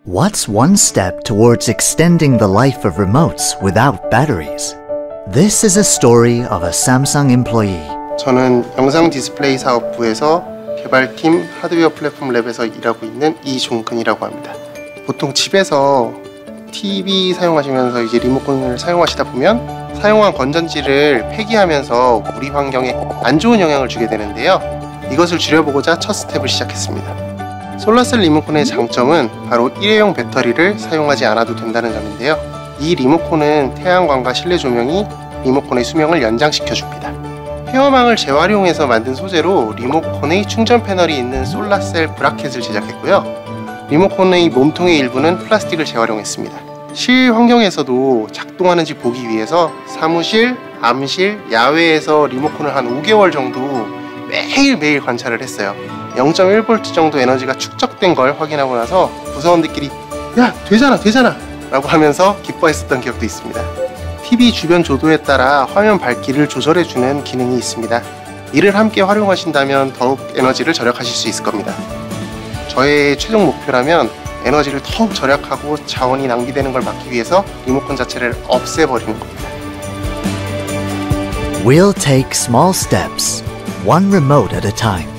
What's one step towards extending the life of remotes without batteries? This is a story of a Samsung employee. 저는 영상 디스플레이 사업부에서 개발팀 하드웨어 플랫폼 랩에서 일하고 있는 이종근이라고 합니다. 보통 집에서 TV 사용하시면서 이제 리모컨을 사용하시다 보면 사용한 건전지를 폐기하면서 우리 환경에 안 좋은 영향을 주게 되는데요. 이것을 줄여보고자 첫 스텝을 시작했습니다. 솔라셀 리모컨의 장점은 바로 일회용 배터리를 사용하지 않아도 된다는 점인데요. 이 리모컨은 태양광과 실내 조명이 리모컨의 수명을 연장시켜줍니다. 페어망을 재활용해서 만든 소재로 리모컨의 충전 패널이 있는 솔라셀 브라켓을 제작했고요. 리모컨의 몸통의 일부는 플라스틱을 재활용했습니다. 실 환경에서도 작동하는지 보기 위해서 사무실, 암실, 야외에서 리모컨을 한 5개월 정도 매일매일 관찰을 했어요. 0.1V 정도 에너지가 축적된 걸 확인하고 나서 부서원들끼리 야 되잖아 라고 하면서 기뻐했었던 기억도 있습니다. TV 주변 조도에 따라 화면 밝기를 조절해주는 기능이 있습니다. 이를 함께 활용하신다면 더욱 에너지를 절약하실 수 있을 겁니다. 저의 최종 목표라면 에너지를 더욱 절약하고 자원이 낭비되는 걸 막기 위해서 리모컨 자체를 없애버리는 겁니다. We'll take small steps, one remote at a time.